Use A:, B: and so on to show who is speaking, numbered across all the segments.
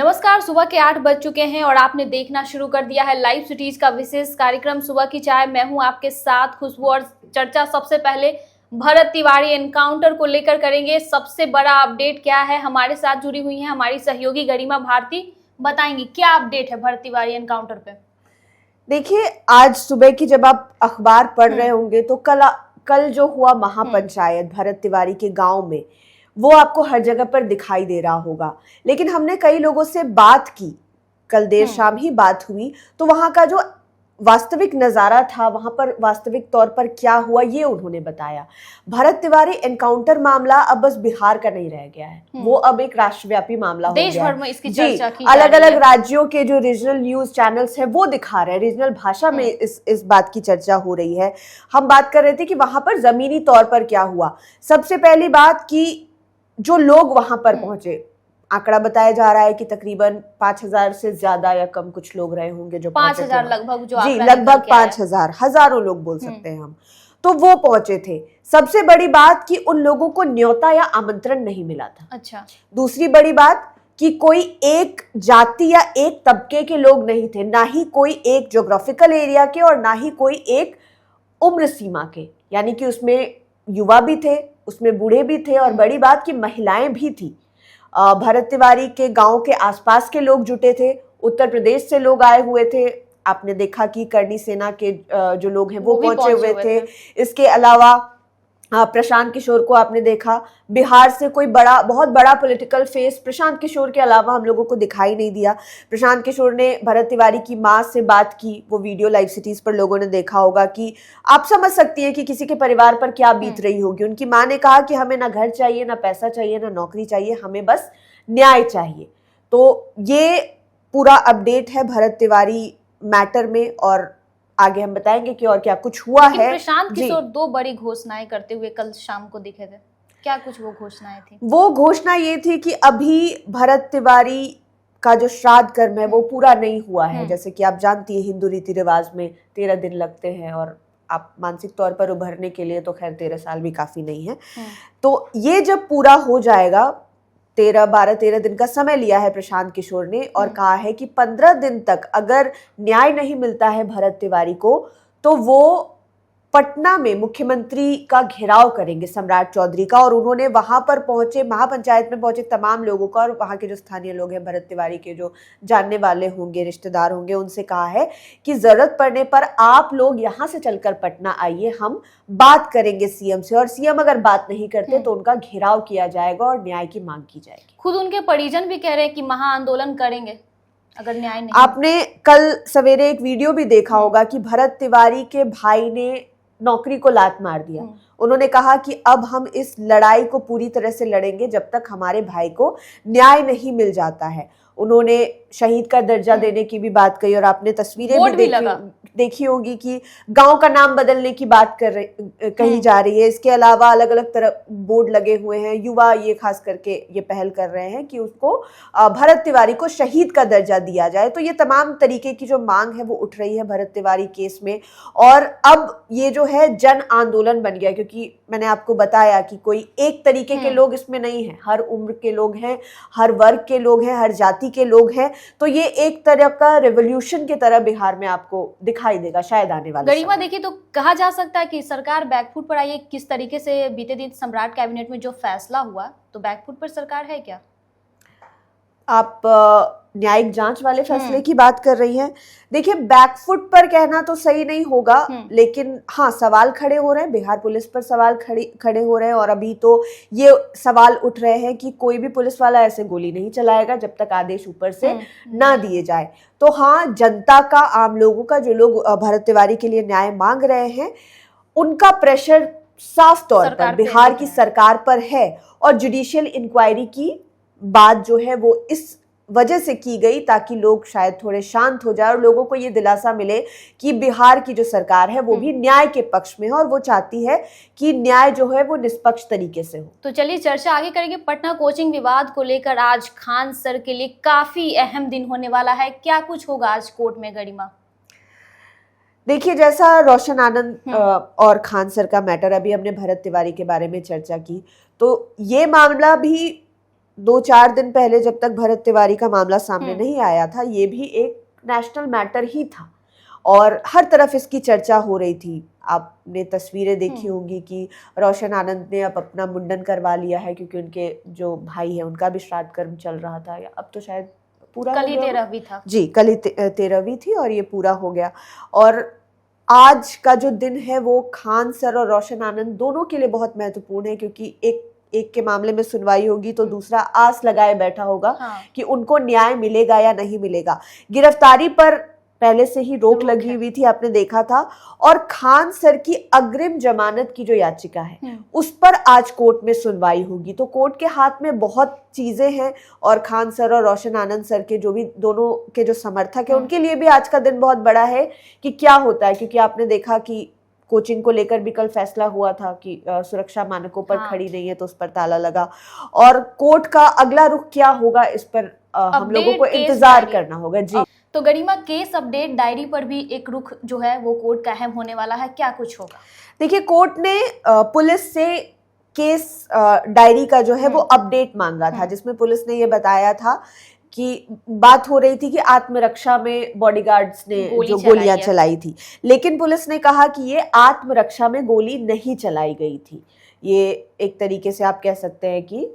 A: नमस्कार। सुबह के 8 बज चुके हैं और आपने देखना शुरू कर दिया है लाइव सिटीज का विशेष कार्यक्रम सुबह की चाय। मैं हूं आपके साथ खुशबू और चर्चा सबसे पहले भरत तिवारी एनकाउंटर को लेकर करेंगे। सबसे बड़ा अपडेट क्या है, हमारे साथ जुड़ी हुई है हमारी सहयोगी गरिमा भारती, बताएंगी क्या अपडेट है भरत तिवारी एनकाउंटर पे।
B: देखिए, आज सुबह की जब आप अखबार पढ़ रहे होंगे तो कल जो हुआ महापंचायत भरत तिवारी के गांव में, वो आपको हर जगह पर दिखाई दे रहा होगा। लेकिन हमने कई लोगों से बात की, कल देर शाम ही बात हुई, तो वहां का जो वास्तविक नजारा था, वहां पर वास्तविक तौर पर क्या हुआ, ये उन्होंने बताया। भरत तिवारी एनकाउंटर मामला अब बस बिहार का नहीं रह गया है, वो अब एक राष्ट्रव्यापी मामला हो गया है।
A: देश भर में इसकी चर्चा की
B: अलग अलग राज्यों के जो रीजनल न्यूज चैनल्स हैं वो दिखा रहे हैं, रीजनल भाषा में इस बात की चर्चा हो रही है। हम बात कर रहे थे कि वहां पर जमीनी तौर पर क्या हुआ। सबसे पहली बात कि जो लोग वहां पर पहुंचे, आंकड़ा बताया जा रहा है कि तकरीबन 5,000 से ज्यादा या कम कुछ लोग रहे होंगे जो
A: 5,000 लगभग, जो
B: जी लगभग 5,000, हजारों लोग बोल सकते हैं हम, तो वो पहुंचे थे। सबसे बड़ी बात कि उन लोगों को न्योता या आमंत्रण नहीं मिला था।
A: अच्छा।
B: दूसरी बड़ी बात कि कोई एक जाति या एक तबके के लोग नहीं थे, ना ही कोई एक ज्योग्राफिकल एरिया के और ना ही कोई एक उम्र सीमा के, यानी कि उसमें युवा भी थे, उसमें बूढ़े भी थे और बड़ी बात कि महिलाएं भी थी। भरत तिवारी के गांव के आसपास के लोग जुटे थे, उत्तर प्रदेश से लोग आए हुए थे। आपने देखा कि करनी सेना के जो लोग हैं वो पहुंचे हुए थे। इसके अलावा प्रशांत किशोर को आपने देखा, बिहार से कोई बहुत बड़ा पॉलिटिकल फेस प्रशांत किशोर के अलावा हम लोगों को दिखाई नहीं दिया। प्रशांत किशोर ने भरत तिवारी की मां से बात की, वो वीडियो लाइव सिटीज पर लोगों ने देखा होगा कि आप समझ सकती हैं कि किसी के परिवार पर क्या बीत रही होगी। उनकी मां ने कहा कि हमें ना घर चाहिए, ना पैसा चाहिए, ना नौकरी चाहिए, हमें बस न्याय चाहिए। तो ये पूरा अपडेट है भरत तिवारी मैटर में, और आगे हम बताएंगे कि और क्या कुछ हुआ है।
A: प्रशांत किशोर दो बड़ी घोषणाएं करते हुए कल शाम को दिखे थे, क्या कुछ वो घोषणाएं थी?
B: वो घोषणा ये थी कि अभी भरत तिवारी का जो श्राद्ध कर्म है वो पूरा नहीं हुआ है। जैसे कि आप जानती है, हिंदू रीति रिवाज में 13 दिन लगते हैं और आप मानसिक तौर पर उभरने के लिए तो खैर 13 साल भी काफी नहीं है। तो ये जब पूरा हो जाएगा, 13 दिन का समय लिया है प्रशांत किशोर ने, और कहा है कि 15 दिन तक अगर न्याय नहीं मिलता है भरत तिवारी को तो वो पटना में मुख्यमंत्री का घेराव करेंगे, सम्राट चौधरी का। और उन्होंने वहां पर पहुंचे, महापंचायत में पहुंचे तमाम लोगों का और वहां के जो स्थानीय लोग हैं, भरत तिवारी के जो जानने वाले होंगे, रिश्तेदार होंगे, उनसे कहा है कि जरूरत पड़ने पर आप लोग यहां से चलकर पटना आइए, हम बात करेंगे सीएम से, और सीएम अगर बात नहीं करते तो उनका घेराव किया जाएगा और न्याय की मांग की जाएगी।
A: खुद उनके परिजन भी कह रहे हैं कि महाआंदोलन करेंगे अगर न्याय नहीं।
B: आपने कल सवेरे एक वीडियो भी देखा होगा कि भरत तिवारी के भाई ने नौकरी को लात मार दिया। उन्होंने कहा कि अब हम इस लड़ाई को पूरी तरह से लड़ेंगे जब तक हमारे भाई को न्याय नहीं मिल जाता है। उन्होंने शहीद का दर्जा देने की भी बात कही, और आपने तस्वीरें भी देखी होगी कि गांव का नाम बदलने की बात कही जा रही है। इसके अलावा अलग अलग तरह बोर्ड लगे हुए हैं। युवा ये खास करके ये पहल कर रहे हैं कि उसको भरत तिवारी को शहीद का दर्जा दिया जाए। तो ये तमाम तरीके की जो मांग है वो उठ रही है भरत तिवारी केस में, और अब ये जो है जन आंदोलन बन गया, क्योंकि मैंने आपको बताया कि कोई एक तरीके के लोग इसमें नहीं है, हर उम्र के लोग हैं, हर वर्ग के लोग हैं, हर जाति के लोग हैं। तो ये एक तरह का रेवोल्यूशन की तरह बिहार में आपको दिखाई देगा शायद आने वाले।
A: गरिमा, देखिए तो कहा जा सकता है कि सरकार बैकफुट पर आई है। किस तरीके से बीते दिन सम्राट कैबिनेट में जो फैसला हुआ, तो बैकफुट पर सरकार है क्या?
B: आप न्यायिक जांच वाले फैसले की बात कर रही हैं। देखिए, बैकफुट पर कहना तो सही नहीं होगा, लेकिन हाँ, सवाल खड़े हो रहे हैं, बिहार पुलिस पर सवाल खड़े हो रहे हैं। और अभी तो ये सवाल उठ रहे हैं कि कोई भी पुलिस वाला ऐसे गोली नहीं चलाएगा जब तक आदेश ऊपर से ना दिए जाए। तो हाँ, जनता का, आम लोगों का, जो लोग भरत तिवारी के लिए न्याय मांग रहे हैं, उनका प्रेशर साफ तौर पर बिहार की सरकार पर है। और जुडिशियल इंक्वायरी की बात जो है वो इस वजह से की गई ताकि लोग शायद थोड़े शांत हो जाए और लोगों को ये दिलासा मिले कि बिहार की जो सरकार है वो भी न्याय के पक्ष में है और वो चाहती है कि न्याय जो है वो निष्पक्ष तरीके से हो।
A: तो चलिए चर्चा आगे करेंगे। पटना कोचिंग विवाद को लेकर आज खान सर के लिए काफी अहम दिन होने वाला है, क्या कुछ होगा आज कोर्ट में गरिमा?
B: देखिए, जैसा रोशन आनंद और खान सर का मैटर, अभी हमने भरत तिवारी के बारे में चर्चा की, तो ये मामला भी 2-4 दिन पहले जब तक भरत तिवारी का मामला सामने नहीं आया था, ये भी एक नेशनल मैटर ही था और हर तरफ इसकी चर्चा हो रही थी। आपने तस्वीरें देखी होंगी कि रोशन आनंद ने अब अपना मुंडन करवा लिया है क्योंकि उनके जो भाई है उनका भी श्राद्ध कर्म चल रहा था, या अब तो शायद पूरा
A: कल ही 13वीं था
B: जी, कल ही 13वीं थी और ये पूरा हो गया। और आज का जो दिन है वो खान सर और रोशन आनंद दोनों के लिए बहुत महत्वपूर्ण है, क्योंकि एक के मामले में सुनवाई होगी तो दूसरा आस लगाए बैठा होगा कि उनको न्याय मिलेगा या नहीं मिलेगा। गिरफ्तारी पर पहले से ही रोक लगी हुई थी, आपने देखा था, और खान सर की अग्रिम जमानत की जो याचिका है उस पर आज कोर्ट में सुनवाई होगी। तो कोर्ट के हाथ में बहुत चीजें हैं और खान सर और रोशन आनंद सर के जो भी दोनों के जो समर्थक है उनके लिए भी आज का दिन बहुत बड़ा है कि क्या होता है, क्योंकि आपने देखा कि कोचिंग को लेकर भी कल फैसला हुआ था कि सुरक्षा मानकों पर खड़ी नहीं है तो उस पर ताला लगा, और कोर्ट का अगला रुख क्या होगा इस पर हम लोगों को इंतजार करना होगा। जी,
A: तो गरिमा, केस अपडेट डायरी पर भी एक रुख जो है वो कोर्ट का अहम होने वाला है, क्या कुछ होगा?
B: देखिए, कोर्ट ने पुलिस से केस डायरी का जो है वो अपडेट मांगा था, जिसमें पुलिस ने ये बताया था कि बात हो रही थी कि आत्मरक्षा में बॉडीगार्ड्स ने जो गोलियां चलाई थी, लेकिन पुलिस ने कहा कि ये आत्मरक्षा में गोली नहीं चलाई गई थी। ये एक तरीके से आप कह सकते हैं कि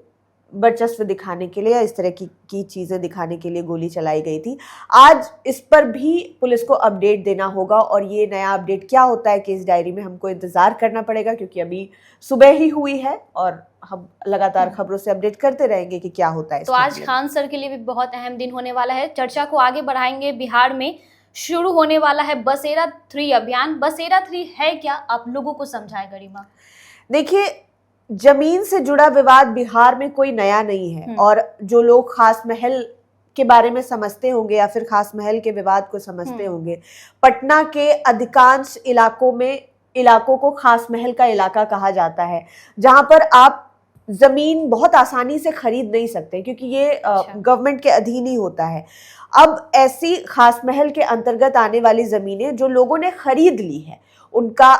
B: वर्चस्व दिखाने के लिए या इस तरह की चीजें दिखाने के लिए गोली चलाई गई थी। आज इस पर भी पुलिस को अपडेट देना होगा और ये नया अपडेट क्या होता है केस डायरी में हमको इंतजार करना पड़ेगा, क्योंकि अभी सुबह ही हुई है और हम लगातार खबरों से अपडेट करते रहेंगे कि क्या होता है।
A: तो आज खान सर के लिए भी बहुत अहम दिन होने वाला है। चर्चा को आगे बढ़ाएंगे। बिहार में शुरू होने वाला है बसेरा 3 अभियान। बसेरा 3 है क्या, आप लोगों को समझाएं गरिमा।
B: देखिए, जमीन से जुड़ा विवाद बिहार में कोई नया नहीं है, और जो लोग खास महल के बारे में समझते होंगे या फिर खास महल के विवाद को समझते होंगे, पटना के अधिकांश इलाकों को खास महल का इलाका कहा जाता है, जहां पर आप जमीन बहुत आसानी से खरीद नहीं सकते क्योंकि ये गवर्नमेंट के अधीन ही होता है। अब ऐसी खास महल के अंतर्गत आने वाली जमीनें जो लोगों ने खरीद ली है उनका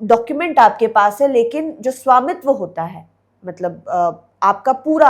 B: डॉक्यूमेंट आपके पास है, लेकिन जो स्वामित्व होता है, मतलब आपका पूर्ण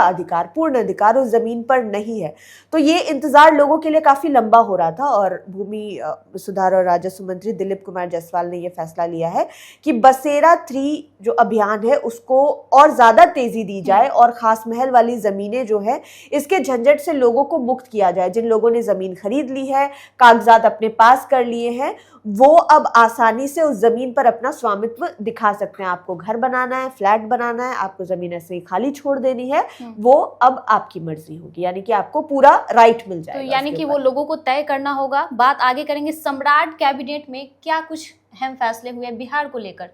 B: अधिकार उस जमीन पर नहीं है। तो ये इंतजार लोगों के लिए काफी लंबा हो रहा था और भूमि सुधार और राजस्व मंत्री दिलीप कुमार जायसवाल ने ये फैसला लिया है कि बसेरा 3 जो अभियान है उसको और ज्यादा तेजी दी जाए और खास महल वाली जमीनें जो है इसके झंझट से लोगों को मुक्त किया जाए। जिन लोगों ने जमीन खरीद ली है, कागजात अपने पास कर लिए हैं, वो अब आसानी से उस जमीन पर अपना स्वामित्व दिखा सकते हैं। आपको घर बनाना है, फ्लैट बनाना है, आपको जमीन ऐसे ही खाली छोड़ देनी है, वो अब आपकी मर्जी होगी, यानी कि आपको पूरा राइट मिल जाएगा।
A: तो यानी कि वो लोगों को तय करना होगा। बात आगे करेंगे। सम्राट कैबिनेट में क्या कुछ अहम फैसले हुए बिहार को लेकर?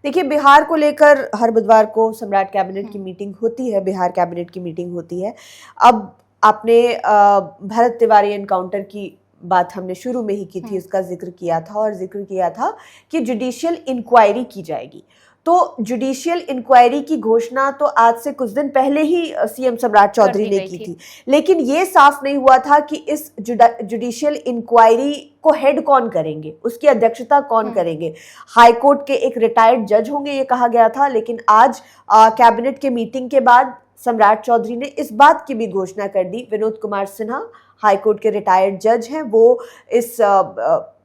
B: देखिए, बिहार को लेकर हर बुधवार को सम्राट कैबिनेट की मीटिंग होती है, बिहार कैबिनेट की मीटिंग होती है। अब आपने भरत तिवारी एनकाउंटर की बात हमने शुरू में ही की थी, उसका जिक्र किया था और जिक्र किया था कि जुडिशियल इंक्वायरी की जाएगी। तो जुडिशियल इंक्वायरी की घोषणा तो आज से कुछ दिन पहले ही सीएम सम्राट चौधरी ने की थी, लेकिन ये साफ नहीं हुआ था कि इस जुडिशियल इंक्वायरी को हेड कौन करेंगे, उसकी अध्यक्षता कौन करेंगे। हाई कोर्ट के एक रिटायर्ड जज होंगे ये कहा गया था, लेकिन आज कैबिनेट के मीटिंग के बाद सम्राट चौधरी ने इस बात की भी घोषणा कर दी। विनोद कुमार सिन्हा हाई कोर्ट के रिटायर्ड जज हैं, वो इस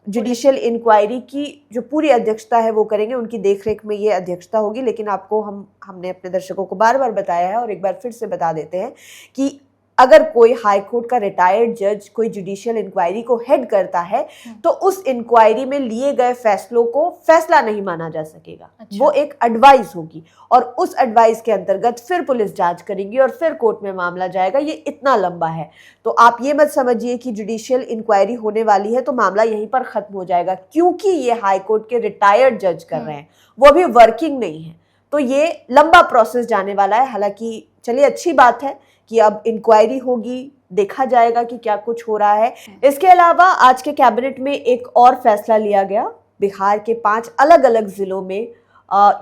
B: जुडिशियल इंक्वायरी की जो पूरी अध्यक्षता है वो करेंगे, उनकी देखरेख में ये अध्यक्षता होगी। लेकिन आपको हमने अपने दर्शकों को बार बार बताया है और एक बार फिर से बता देते हैं कि अगर कोई हाई कोर्ट का रिटायर्ड जज कोई जुडिशियल इंक्वायरी को हेड करता है तो उस इंक्वायरी में लिए गए फैसलों को फैसला नहीं माना जा सकेगा। वो एक एडवाइस होगी और उस एडवाइस के अंतर्गत फिर पुलिस जांच करेगी और फिर कोर्ट में मामला जाएगा। ये इतना लंबा है, तो आप ये मत समझिए कि जुडिशियल इंक्वायरी होने वाली है तो मामला यहीं पर खत्म हो जाएगा, क्योंकि ये हाई कोर्ट के रिटायर्ड जज कर रहे हैं, वो अभी वर्किंग नहीं है, तो ये लंबा प्रोसेस जाने वाला है। हालांकि चलिए, अच्छी बात है कि अब इंक्वायरी होगी, देखा जाएगा कि क्या कुछ हो रहा है। इसके अलावा आज के कैबिनेट में एक और फैसला लिया गया बिहार के 5 अलग अलग जिलों में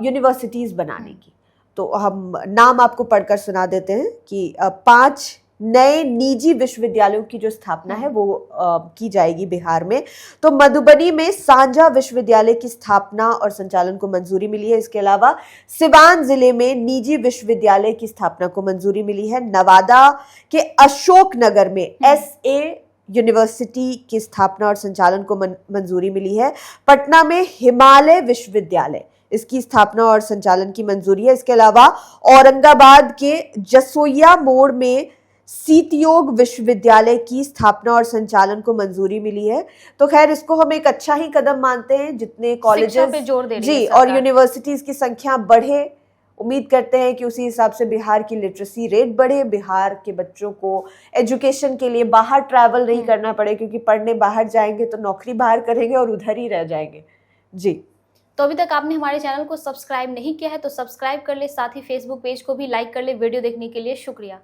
B: यूनिवर्सिटीज बनाने की। तो हम नाम आपको पढ़कर सुना देते हैं कि 5 नए निजी विश्वविद्यालयों की जो स्थापना है वो की जाएगी बिहार में। तो मधुबनी में सांझा विश्वविद्यालय की स्थापना और संचालन को मंजूरी मिली है। इसके अलावा सिवान जिले में निजी विश्वविद्यालय की स्थापना को मंजूरी मिली है। नवादा के अशोकनगर में SA यूनिवर्सिटी की स्थापना और संचालन को मंजूरी मिली है। पटना में हिमालय विश्वविद्यालय, इसकी स्थापना और संचालन की मंजूरी है। इसके अलावा औरंगाबाद के जसोइया मोड़ में सीतयोग विश्वविद्यालय की स्थापना और संचालन को मंजूरी मिली है। तो खैर इसको हम एक अच्छा ही कदम मानते हैं, जितने कॉलेजेस
A: पे जोर दे रही
B: जी
A: है
B: और यूनिवर्सिटीज की संख्या बढ़े, उम्मीद करते हैं कि उसी हिसाब से बिहार की लिटरेसी रेट बढ़े, बिहार के बच्चों को एजुकेशन के लिए बाहर ट्रैवल नहीं करना पड़े, क्योंकि पढ़ने बाहर जाएंगे तो नौकरी बाहर करेंगे और उधर ही रह जाएंगे। जी,
A: तो अभी तक आपने हमारे चैनल को सब्सक्राइब नहीं किया है तो सब्सक्राइब कर ले, साथ ही फेसबुक पेज को भी लाइक कर ले। वीडियो देखने के लिए शुक्रिया।